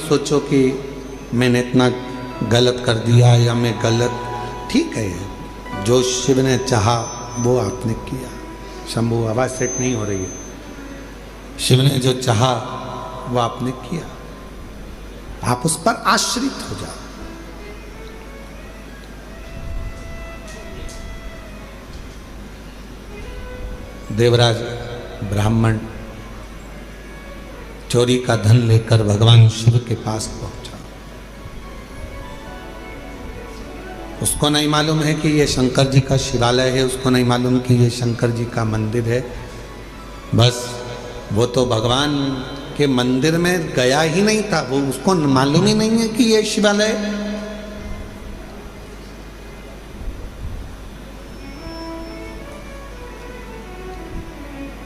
सोचो कि मैंने इतना गलत कर दिया या मैं गलत, ठीक है, जो शिव ने चाहा वो आपने किया। शंभू आवाज सेट नहीं हो रही है। शिव ने जो चाहा वो आपने किया, आप उस पर आश्रित हो जाओ। देवराज ब्राह्मण चोरी का धन लेकर भगवान शिव के पास पहुंचा। उसको नहीं मालूम है कि ये शंकर जी का शिवालय है, उसको नहीं मालूम कि ये शंकर जी का मंदिर है। बस वो तो भगवान के मंदिर में गया ही नहीं था, वो उसको मालूम ही नहीं है कि ये शिवालय है।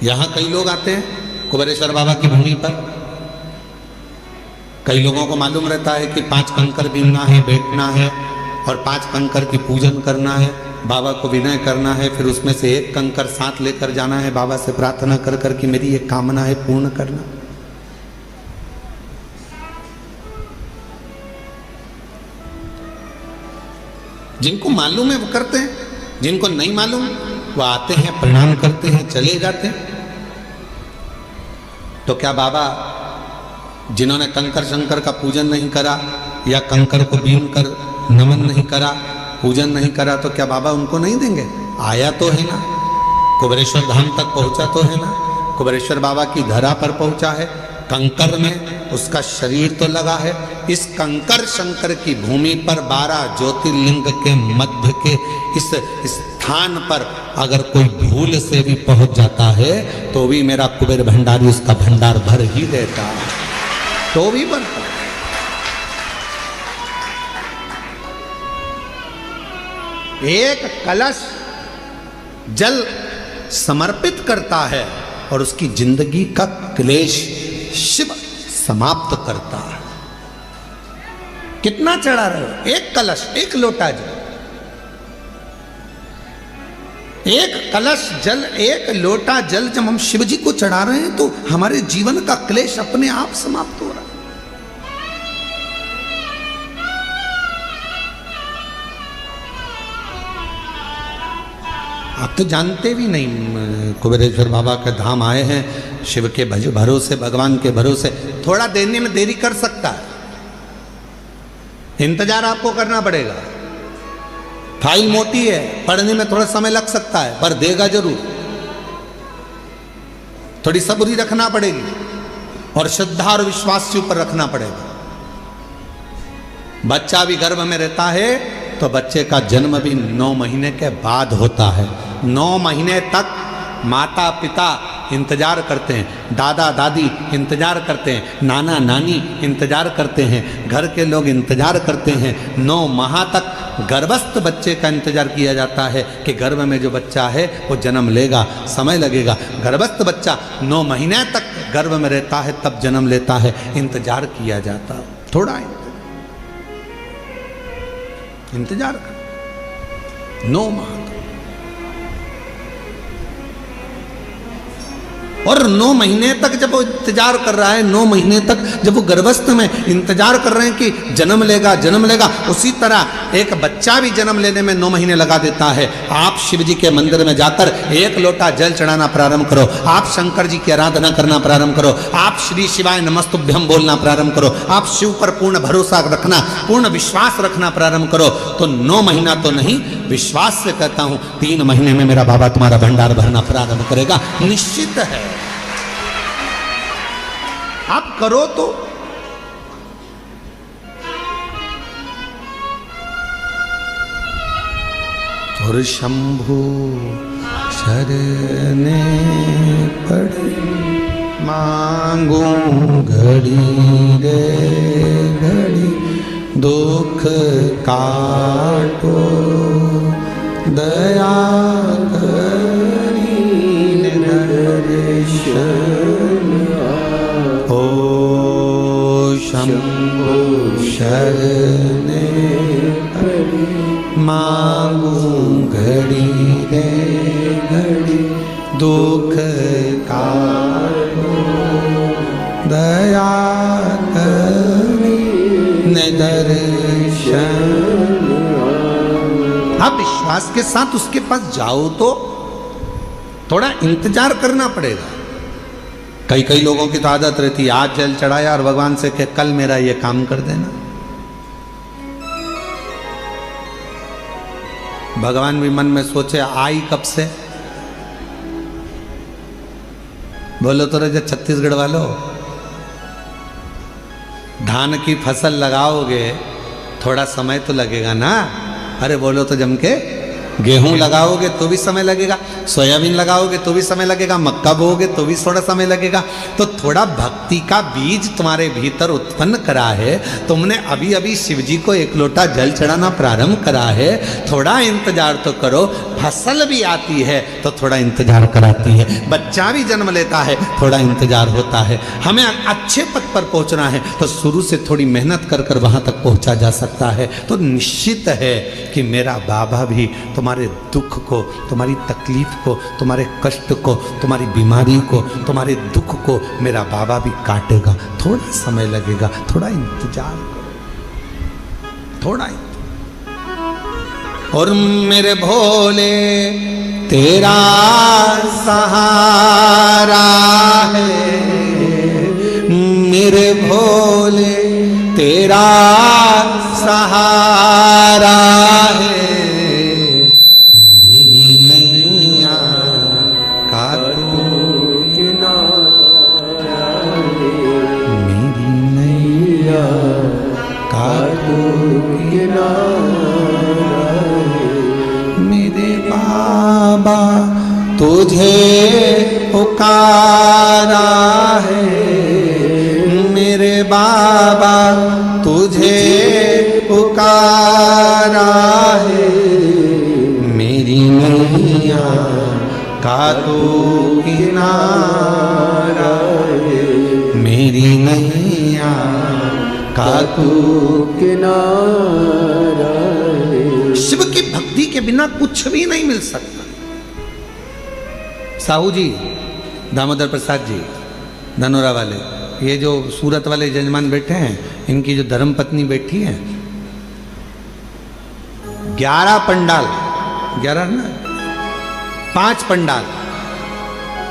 यहां कई लोग आते हैं कुबेरेश्वर बाबा की भूमि पर। कई लोगों को मालूम रहता है कि 5 कंकर बीनना है, बैठना है और 5 कंकर की पूजन करना है, बाबा को विनय करना है, फिर उसमें से 1 कंकर साथ लेकर जाना है, बाबा से प्रार्थना कर कर कि मेरी एक कामना है पूर्ण करना। जिनको मालूम है वो करते हैं, जिनको नहीं मालूम वो आते हैं, प्रणाम करते हैं, चले जाते हैं। तो क्या बाबा जिन्होंने कंकर शंकर का पूजन नहीं करा या कंकर को बीन कर नमन नहीं करा, पूजन नहीं करा, तो क्या बाबा उनको नहीं देंगे? आया तो है ना, कुबेरेश्वर धाम तक पहुंचा तो है ना, कुबेरेश्वर बाबा की धरा पर पहुंचा है, कंकर में उसका शरीर तो लगा है। इस कंकर शंकर की भूमि पर 12 ज्योतिर्लिंग के मध्य के इस स्थान पर अगर कोई भूल से भी पहुंच जाता है तो भी मेरा कुबेर भंडारी उसका भंडार भर ही देता है, तो भी भरता। एक कलश जल समर्पित करता है और उसकी जिंदगी का क्लेश शिव समाप्त करता है। कितना चढ़ा रहे हो? एक कलश, एक लोटा जल, एक कलश जल, एक लोटा जल जब हम शिव जी को चढ़ा रहे हैं तो हमारे जीवन का क्लेश अपने आप समाप्त हो रहा है। आप तो जानते भी नहीं, कुबेरेश्वर बाबा के धाम आए हैं, शिव के भरोसे, भगवान के भरोसे। थोड़ा देने में देरी कर सकता है, इंतजार आपको करना पड़ेगा। फाइल मोटी है, पढ़ने में थोड़ा समय लग सकता है, पर देगा जरूर। थोड़ी सब्री रखना पड़ेगी और श्रद्धा और विश्वास के ऊपर रखना पड़ेगा। बच्चा भी गर्भ में रहता है तो बच्चे का जन्म भी 9 महीने के बाद होता है। 9 महीने तक माता पिता इंतजार करते हैं, दादा दादी इंतजार करते हैं, नाना नानी इंतजार करते हैं, घर के लोग इंतजार करते हैं। 9 माह तक गर्भस्थ बच्चे का इंतजार किया जाता है कि गर्भ में जो बच्चा है वो जन्म लेगा, समय लगेगा। गर्भस्थ बच्चा 9 महीने तक गर्भ में रहता है, तब जन्म लेता है, इंतजार किया जाता है। थोड़ा इंतजार कर 9 माह और 9 महीने तक जब वो इंतजार कर रहा है, 9 महीने तक जब वो गर्भस्थ में इंतजार कर रहे हैं कि जन्म लेगा जन्म लेगा, उसी तरह एक बच्चा भी जन्म लेने में 9 महीने लगा देता है। आप शिव जी के मंदिर में जाकर 1 लोटा जल चढ़ाना प्रारंभ करो, आप शंकर जी की आराधना करना प्रारंभ करो, आप श्री शिवाय नमस्तुभ्यम बोलना प्रारंभ करो, आप शिव पर पूर्ण भरोसा रखना, पूर्ण विश्वास रखना प्रारंभ करो, तो 9 महीना तो नहीं, विश्वास से कहता हूं 3 महीने में मेरा बाबा तुम्हारा भंडार भरना प्रारंभ करेगा, निश्चित है। आप करो तो। और शंभु शरणे पड़े मांगू घड़ी रे घड़ी, दुख काटो दया करी नरेश। ओ शंभु शरणे पड़े मांगू घड़ी रे घड़ी, दुख काटो दया करी दर्शन। आप विश्वास के साथ उसके पास जाओ तो थोड़ा इंतजार करना पड़ेगा। कई लोगों की तो आदत रहती है आज जल चढ़ाया और भगवान से कहे कल मेरा ये काम कर देना। भगवान भी मन में सोचे आई कब से। बोलो तो रहे छत्तीसगढ़ वालों, धान की फसल लगाओगे थोड़ा समय तो लगेगा ना। अरे बोलो तो जम के गेहूं लगाओगे तो भी समय लगेगा, सोयाबीन लगाओगे तो भी समय लगेगा, मक्का बोओगे तो भी थोड़ा समय लगेगा। तो थोड़ा भक्ति का बीज तुम्हारे भीतर उत्पन्न करा है, तुमने अभी अभी शिव जी को एक लोटा जल चढ़ाना प्रारंभ करा है, थोड़ा इंतजार तो करो। फसल भी आती है तो थोड़ा इंतजार कराती है, बच्चा भी जन्म लेता है थोड़ा इंतजार होता है। हमें अच्छे पद पर पहुंचना है तो शुरू से थोड़ी मेहनत कर कर वहां तक पहुंचा जा सकता है। तो निश्चित है कि मेरा बाबा भी तुम्हारे दुख को, तुम्हारी तकलीफ को, तुम्हारे कष्ट को, तुम्हारी बीमारी को, तुम्हारे दुख को मेरा बाबा भी काटेगा। थोड़ा समय लगेगा, थोड़ा इंतजार करो, थोड़ा। और मेरे भोले तेरा सहारा है, मेरे भोले तेरा सहारा है, तुझे पुकारा है, मेरे बाबा तुझे पुकारा है, मेरी नैया का तू किनारा है, मेरी नैया का तू किनारा है। शिव की भक्ति के बिना कुछ भी नहीं मिल सकता। साहू जी, दामोदर प्रसाद जी, धनोरा वाले, ये जो सूरत वाले जजमान बैठे हैं, इनकी जो धर्म पत्नी बैठी है, 11 पंडाल, 11 ना 5 पंडाल,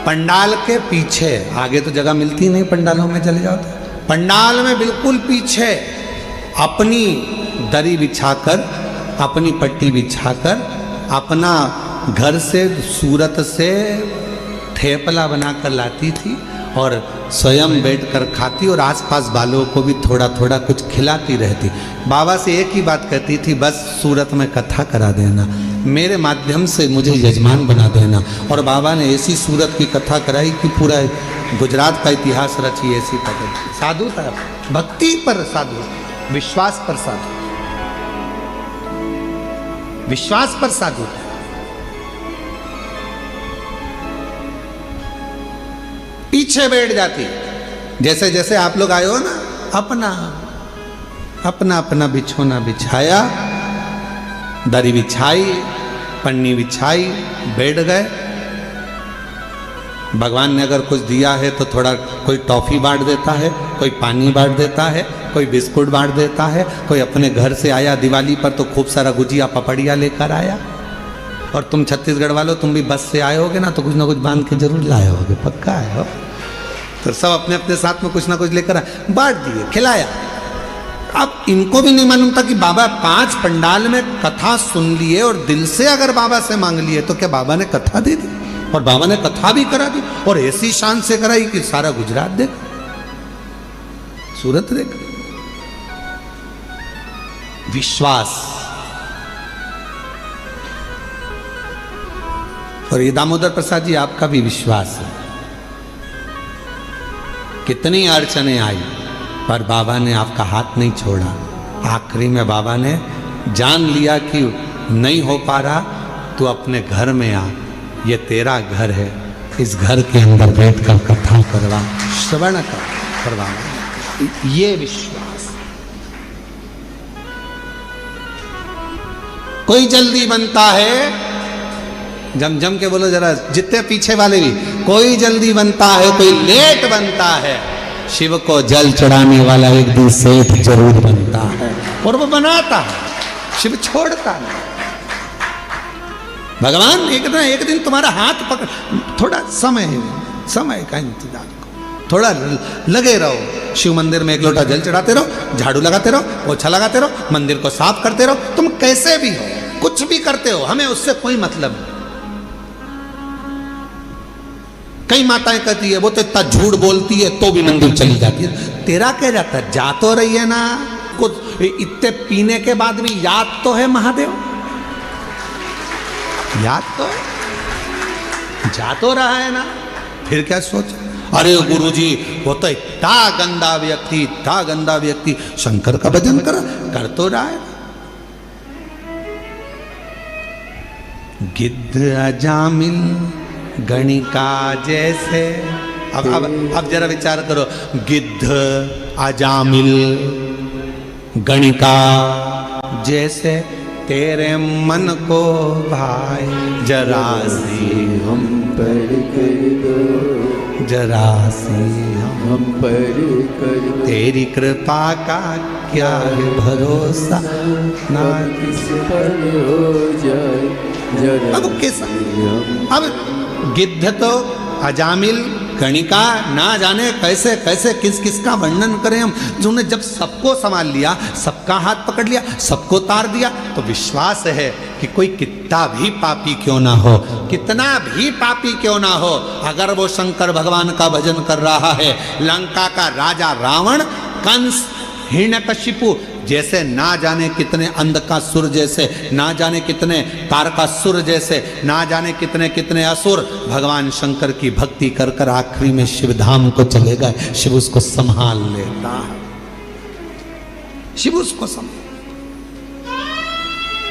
पंडाल के पीछे, आगे तो जगह मिलती नहीं पंडालों में चले जाओ तो, पंडाल में बिल्कुल पीछे अपनी दरी बिछाकर, अपनी पट्टी बिछाकर, अपना घर से सूरत से ठेपला बनाकर लाती थी और स्वयं बैठकर खाती और आसपास वालों को भी थोड़ा थोड़ा कुछ खिलाती रहती। बाबा से एक ही बात कहती थी, बस सूरत में कथा करा देना, मेरे माध्यम से मुझे यजमान बना देना। और बाबा ने ऐसी सूरत की कथा कराई कि पूरा गुजरात का इतिहास रची। ऐसी पकड़ साधु था, भक्ति पर साधु, विश्वास पर साधु, विश्वास पर साधु। पीछे बैठ जाती, जैसे जैसे आप लोग आए हो ना, अपना अपना अपना बिछोना बिछाया, दरी बिछाई, पन्नी बिछाई, बैठ गए। भगवान ने अगर कुछ दिया है तो थोड़ा कोई टॉफी बांट देता है, कोई पानी बांट देता है, कोई बिस्कुट बांट देता है, कोई अपने घर से आया दिवाली पर तो खूब सारा गुजिया पपड़िया लेकर आया। और तुम छत्तीसगढ़ वालों, तुम भी बस से आए होगे ना, तो कुछ ना कुछ बांध के जरूर लाए होगे, पक्का है हो। तो सब अपने अपने साथ में कुछ ना कुछ लेकर आए, बांट दिए, खिलाया। अब इनको भी नहीं मालूम था कि बाबा 5 पंडाल में कथा सुन लिए और दिल से अगर बाबा से मांग लिए तो क्या बाबा ने कथा दे दी, और बाबा ने कथा भी करा दी, और ऐसी शान से कराई कि सारा गुजरात देख, सूरत देख। विश्वास। और ये दामोदर प्रसाद जी, आपका भी विश्वास है। कितनी अड़चने आई पर बाबा ने आपका हाथ नहीं छोड़ा। आखिरी में बाबा ने जान लिया कि नहीं हो पा रहा, तो अपने घर में आ, ये तेरा घर है, इस घर के अंदर बैठकर कथा करवा, श्रवण करवा। ये विश्वास। कोई जल्दी बनता है, जम के बोलो जरा, जितने पीछे वाले भी, कोई जल्दी बनता है, कोई लेट बनता है। शिव को जल चढ़ाने वाला एक दिन सेठ जरूर बनता है, और वो बनाता है, शिव छोड़ता नहीं। भगवान एक दिन तुम्हारा हाथ पकड़, थोड़ा समय का इंतजार करो, थोड़ा लगे रहो। शिव मंदिर में एक लोटा जल चढ़ाते रहो, झाड़ू लगाते रहो, पोछा लगाते रहो, मंदिर को साफ करते रहो। तुम कैसे भी हो, कुछ भी करते हो, हमें उससे कोई मतलब नहीं। कई माताएं कहती है वो तो इतना झूठ बोलती है तो भी मंदिर चली जाती है। तेरा क्या जाता है, जा तो रही है ना, कुछ इतने पीने के बाद भी याद तो है महादेव, याद तो है, जा तो रहा है ना, फिर क्या सोच। अरे गुरुजी वो तो इतना गंदा व्यक्ति शंकर का भजन कर तो रहा है। गिद्ध अजामिल गणिका जैसे, अब जरा विचार करो, गिद्ध अजामिल गणिका जैसे तेरे मन को भाई, जरा सी हम पर कर दो, जरा सी हम पर कर, तेरी कृपा का क्या है भरोसा, ना किस पर हो जाए। अब कैसा, अब गिद्ध तो अजामिल गणिका, ना जाने कैसे कैसे किस का वर्णन करें हम। जिन्होंने जब सबको संभाल लिया, सबका हाथ पकड़ लिया, सबको तार दिया, तो विश्वास है कि कोई कितना भी पापी क्यों ना हो, कितना भी पापी क्यों ना हो, अगर वो शंकर भगवान का भजन कर रहा है, लंका का राजा रावण, कंस, हिरण्यकशिपु जैसे, ना जाने कितने अंधकासुर जैसे, ना जाने कितने तारकासुर जैसे, ना जाने कितने कितने असुर भगवान शंकर की भक्ति कर कर आखिरी में शिव धाम को चले गए। शिव उसको संभाल लेता है, शिव उसको संभाल।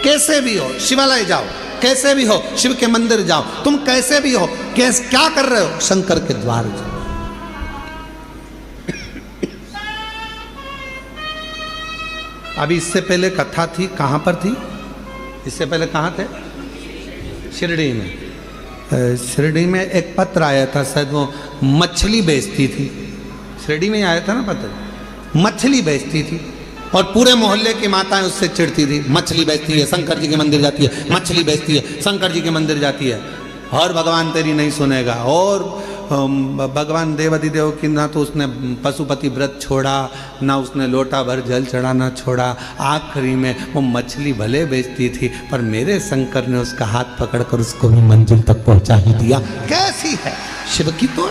कैसे भी हो शिवालय जाओ, कैसे भी हो शिव के मंदिर जाओ, तुम कैसे भी हो, क्या कर रहे हो, शंकर के द्वार जाओ। अभी इससे पहले कथा थी, कहाँ पर थी, इससे पहले कहाँ थे, शिरडी में। शिरडी में एक पत्र आया था, शायद वो मछली बेचती थी, शिरडी में आया था ना पत्र, मछली बेचती थी, और पूरे मोहल्ले की माताएं उससे चिढ़ती थी, मछली बेचती है, शंकर जी के मंदिर जाती है, मछली बेचती है, शंकर जी के मंदिर जाती है, और भगवान तेरी नहीं सुनेगा। और भगवान देवाधिदेव की ना तो उसने पशुपति व्रत छोड़ा, ना उसने लोटा भर जल चढ़ाना छोड़ा। आखिरी में वो मछली भले बेचती थी, पर मेरे शंकर ने उसका हाथ पकड़कर उसको भी मंजिल तक पहुंचा ही दिया। कैसी है शिव की तो।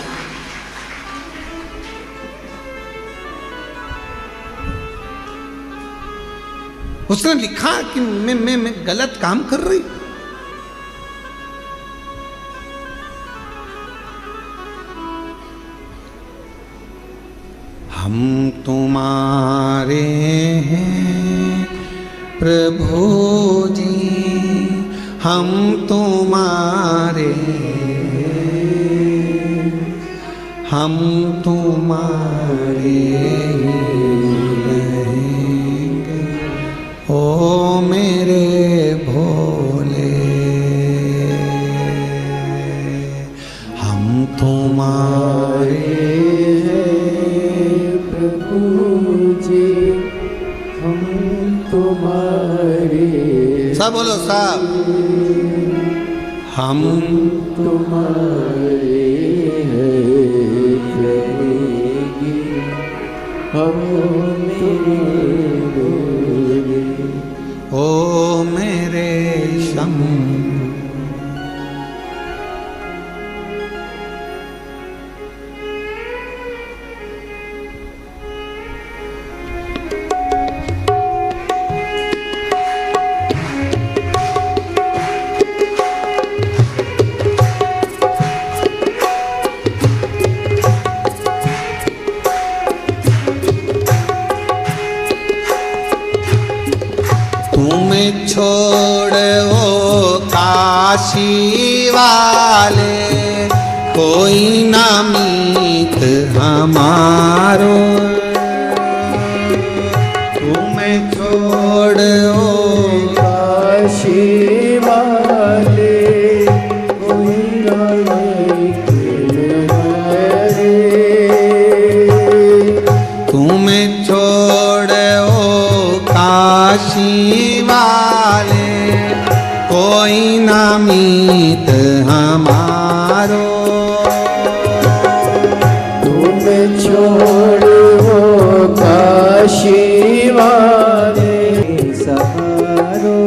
उसने लिखा कि मैं गलत काम कर रही, हम तुम्हारे हैं प्रभु जी, हम तुम्हारे, हम तुम्हारे रहेंगे, ओ मेरे भोले, हम तुम्हारे सब बोलो सब, हम तुम्हारे हम ओ मेरे शंभु। छोड़ो काशी वाले, कोई ना मीत हमारो, तुम्हें छोड़ो काशी वाले, कोई ना मीत हमारे, काशी वाले कोई ना मीत हमारो। तुम छोड़ो काशी वाले सहारो,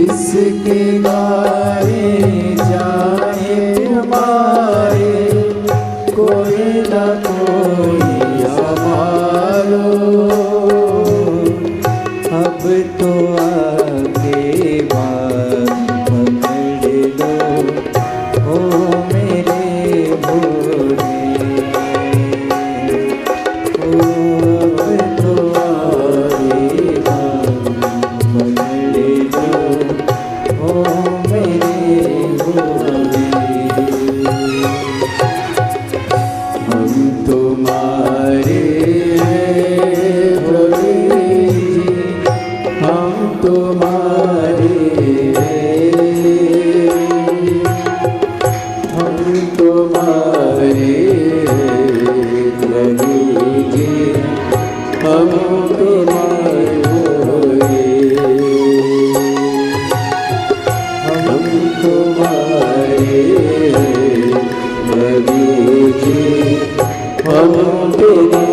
इसके गाए जाए हमारे कोई ना कोई हमारो। अब तो आगे बात पकड़ लो ओ मेरे भोले, ओ अब तो आगे बात पकड़ लो ओ मेरे भोले। हम तुम्हारे हैं भोले जी, हम तुम्हारे हैं, हम तुम्हारे प्रभु जी, हम तुम्हारे हम तुम्हारे प्रभु जी, हम तुम्हारे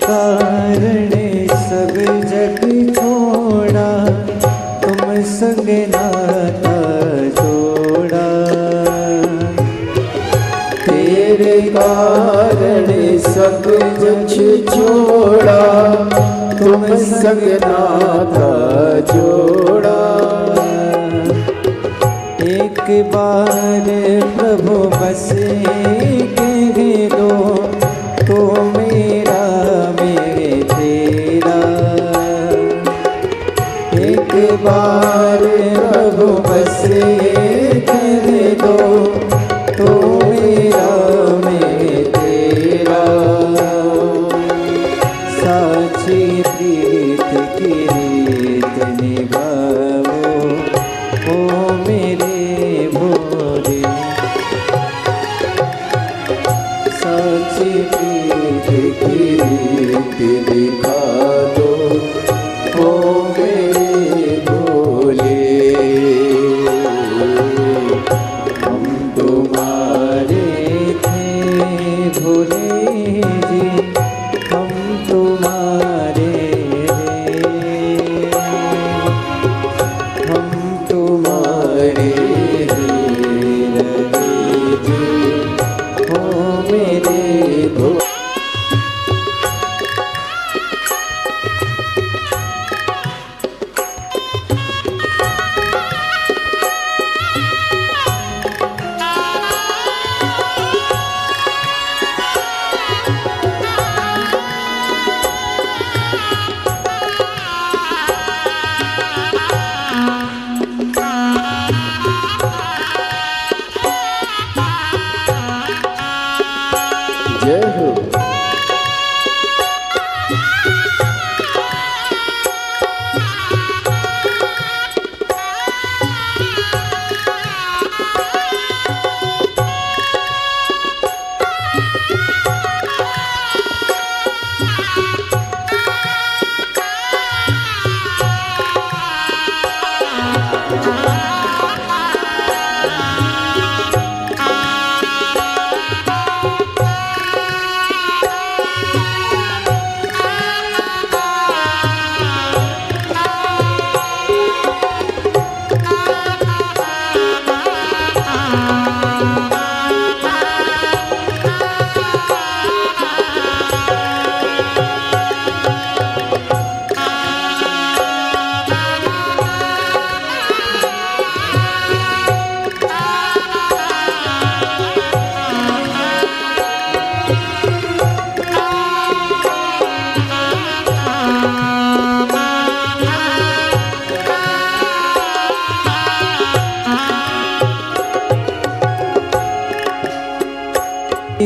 कारण सब जग छोड़ा, तुम संग नाता जोड़ा। तेरे कारण सब जग छोड़ा, तुम संग नाता जोड़ा। एक बार प्रभु बस कह दो, तो मेरा मैं तेरा। एक बार प्रभु बस कह दो, तो मेरा मैं तेरा। साची प्रीत की रीत निभाओ ओ मेरे भोले। साची प्रीत की रीत दिखा दो ओ मेरे भोले। हम तुम्हारे थे भोले जी, हम तुम्हारे हम तुम्हारे रवि जी हो मेरे भोले।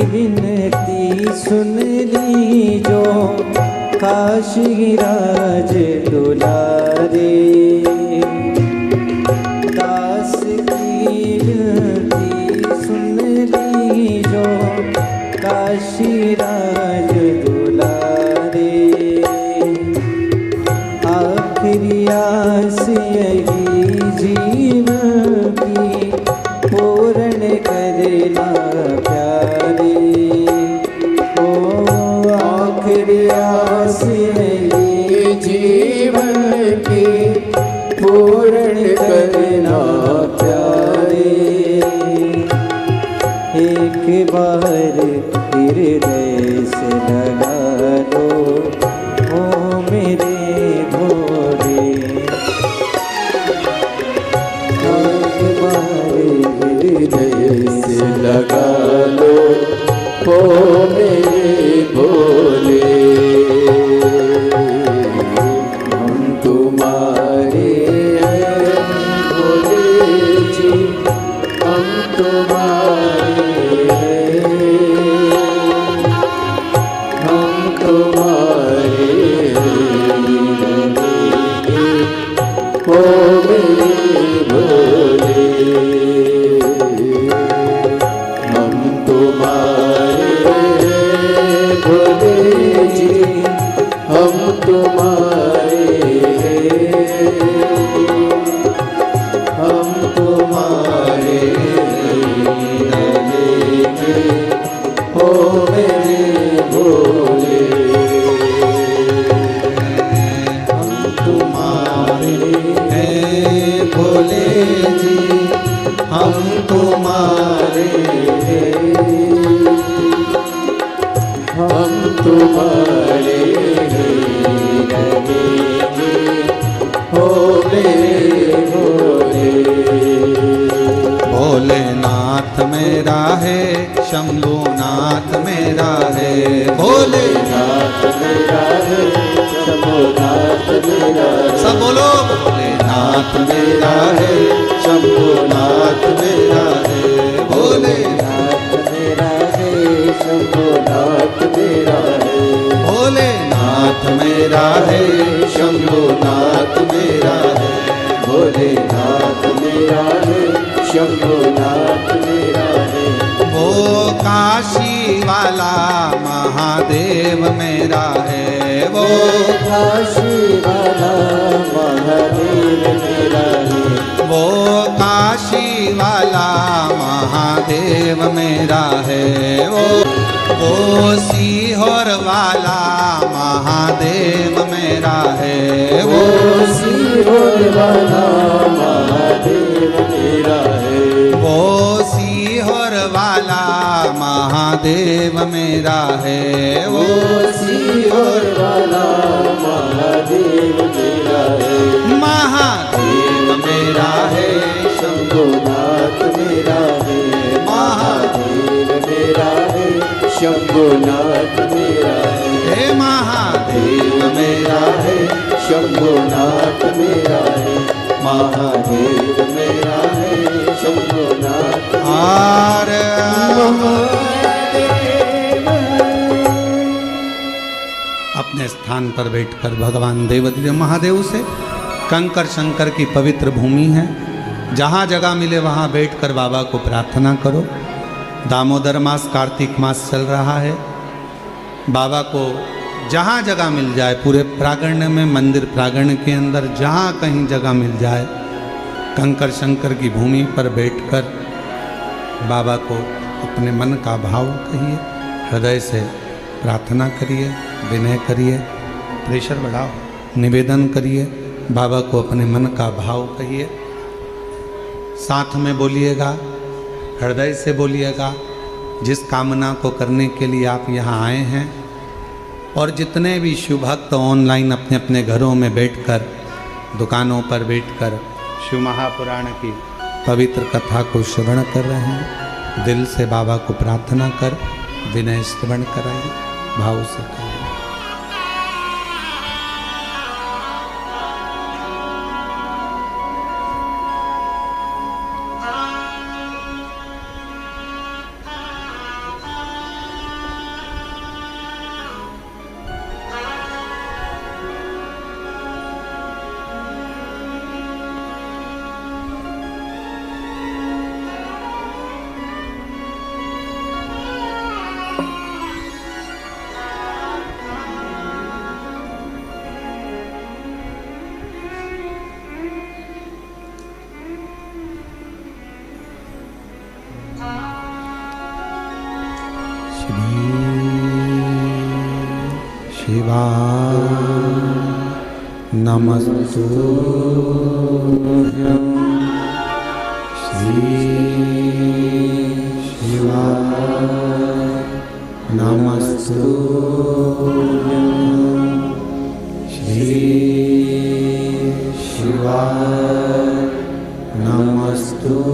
विनती सुन ली जो काशी राज दुलारे। दास की विनती सुन ली जो काशी राज दुलारे। आखिरी आस यही जीवन की पूर्ण करना प्यारे। ओ आखिरी आस यही जीवन की पूर्ण करना प्यारे। एक बार हृदय से लगा लो ओ मेरे भोले। एक बार हृदय से लगा लो ओ मेरे भोले। हम तुम्हारे हैं भोले जी, हम तुम्हारे ओ मेरे भोले। हम तुम्हारे भोले जी, हम तुम्हारे हम तुम्हारे ओ मेरे भोले। हम तुम्हारे हैं भोले जी, हम तुम्हारे हम तुम्हारे हो मेरे भोले। भोलेनाथ मेरा है, शंभुनाथ मेरा है। भोलेनाथ मेरा है, शंभुनाथ मेरा है। सब बोलो। भोलेनाथ मेरा है, शंभुनाथ मेरा है। भोलेनाथ मेरा है, शंभुनाथ मेरा है। भोलेनाथ मेरा है, शंभुनाथ मेरा है। भोलेनाथ मेरा है, शंभुनाथ मेरा है। वो काशी वाला महादेव मेरा है। वो काशी वाला महादेव मेरा है। वो काशी वाला महादेव मेरा है। वो सीहोर वाला महादेव मेरा है। वो सीहोर वाला महादेव मेरा है। वो सीहोर वाला महादेव मेरा है। वो सीहोर वाला महादेव मेरा है। महादेव मेरा है, शंभुनाथ मेरा है। महादेव मेरा है, शंभुनाथ मेरा है। हे महादेव मेरा है, शंभुनाथ मेरा है। महादेव मेरा है, शंभुनाथ आर अपने स्थान पर बैठकर भगवान देवदेव महादेव से, कंकर शंकर की पवित्र भूमि है, जहाँ जगह मिले वहाँ बैठकर बाबा को प्रार्थना करो। दामोदर मास, कार्तिक मास चल रहा है। बाबा को जहाँ जगह मिल जाए, पूरे प्रांगण में, मंदिर प्रांगण के अंदर जहाँ कहीं जगह मिल जाए, कंकर शंकर की भूमि पर बैठकर बाबा को अपने मन का भाव कहिए, हृदय से प्रार्थना करिए, विनय करिए, प्रेशर बढ़ाओ, निवेदन करिए, बाबा को अपने मन का भाव कहिए। साथ में बोलिएगा, हृदय से बोलिएगा, जिस कामना को करने के लिए आप यहाँ आए हैं। और जितने भी शिव भक्त ऑनलाइन अपने अपने घरों में बैठकर, दुकानों पर बैठकर शिव महापुराण की पवित्र कथा को श्रवण कर रहे हैं, दिल से बाबा को प्रार्थना कर विनय श्रवण कराइए, भाव से करिए। शिवाय नमस्तुभ्यं श्री शिवाय नमस्तुभ्यं श्री शिवाय नमस्तुभ्यं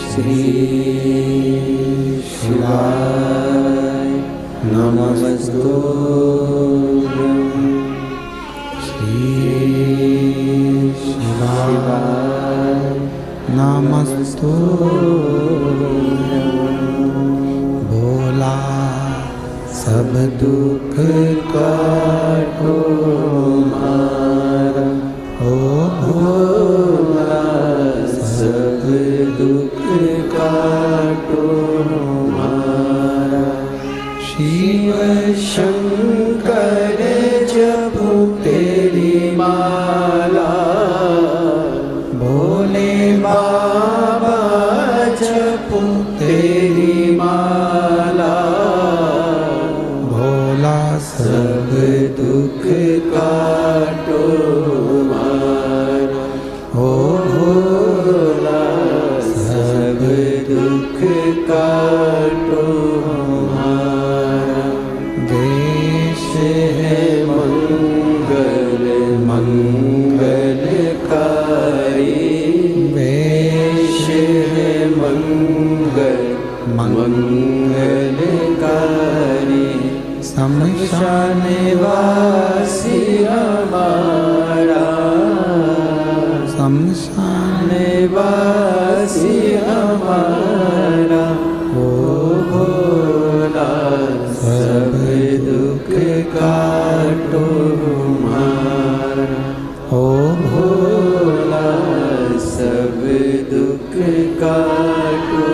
श्री शिवाय नमस्तुभ्यं श्री शिवाय नमस्तुभ्यं भोला सब दुख काटो मारा, ओ भोला सब दुख काटो मारा। शिव शंकर जपो तेरी माला, भोले बाबा जपो तेरी माला, भोला सब दुख काटो मारा, ओ भोला सब दुख काटो मारा। देश है मंगल मंगलकारी, वेश है मंगल मंगलकारी, शमशान वासी हमारा, शमशान वासी हमारा, ओ भोला सब दुख काटो मारा, ओ भोला सब दुख काटो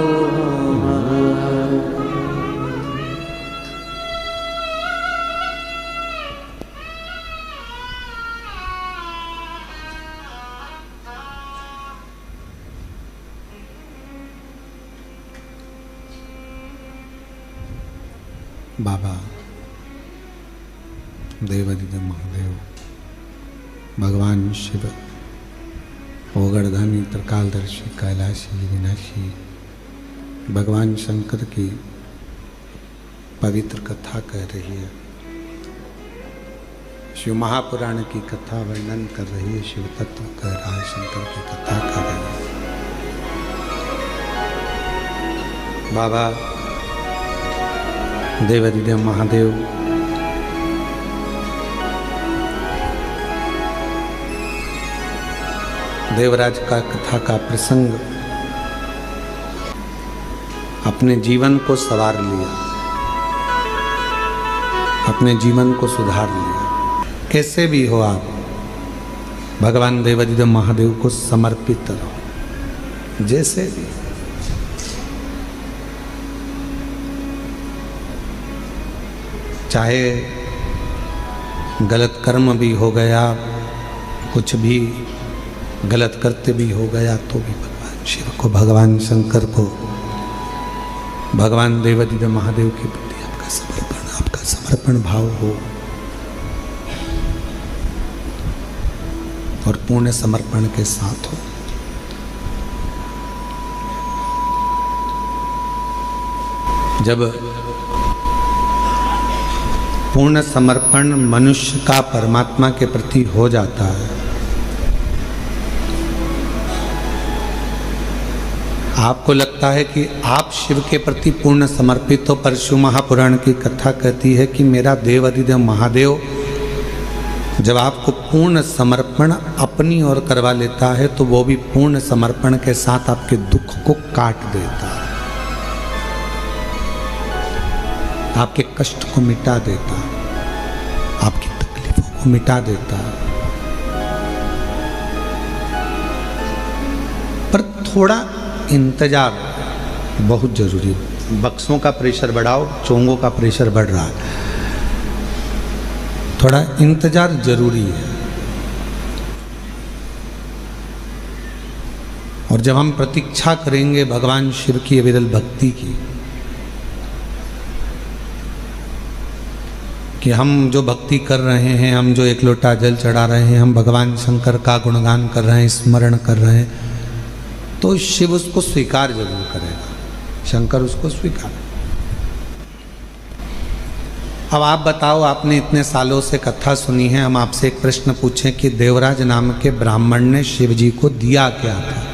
मारा। बाबा देवादिदेव महादेव, भगवान शिव, ओगरधानी, त्रिकालदर्शी, कैलाशी, विनाशी, भगवान शंकर की पवित्र कथा कह रही है। शिव महापुराण की कथा वर्णन कर रही है, शिव तत्व कह रहा है, शंकर की कथा कर रही है। बाबा देवादिदेव महादेव देवराज का कथा का प्रसंग अपने जीवन को संवार लिया, अपने जीवन को सुधार लिया। कैसे भी हो आप भगवान देवादिदेव महादेव को समर्पित रहो, जैसे भी। चाहे गलत कर्म भी हो गया, कुछ भी गलत करते भी हो गया, तो भी भगवान शिव को, भगवान शंकर को, भगवान देवादिदेव महादेव के प्रति आपका समर्पण भाव हो और पूर्ण समर्पण के साथ हो। जब पूर्ण समर्पण मनुष्य का परमात्मा के प्रति हो जाता है, आपको लगता है कि आप शिव के प्रति पूर्ण समर्पित हो, पर शिव महापुराण की कथा कहती है कि मेरा देवादिदेव महादेव जब आपको पूर्ण समर्पण अपनी ओर करवा लेता है तो वो भी पूर्ण समर्पण के साथ आपके दुख को काट देता है, आपके कष्ट को मिटा देता है, आपकी तकलीफों को मिटा देता है। पर थोड़ा इंतजार बहुत जरूरी है। बक्सों का प्रेशर बढ़ाओ, चोंगों का प्रेशर बढ़ रहा है, थोड़ा इंतजार जरूरी है। और जब हम प्रतीक्षा करेंगे भगवान शिव की अविरल भक्ति की, कि हम जो भक्ति कर रहे हैं, हम जो एक लोटा जल चढ़ा रहे हैं, हम भगवान शंकर का गुणगान कर रहे हैं, स्मरण कर रहे हैं, तो शिव उसको स्वीकार जरूर करेगा, शंकर उसको स्वीकार। अब आप बताओ, आपने इतने सालों से कथा सुनी है, हम आपसे एक प्रश्न पूछें कि देवराज नाम के ब्राह्मण ने शिव जी को दिया क्या था?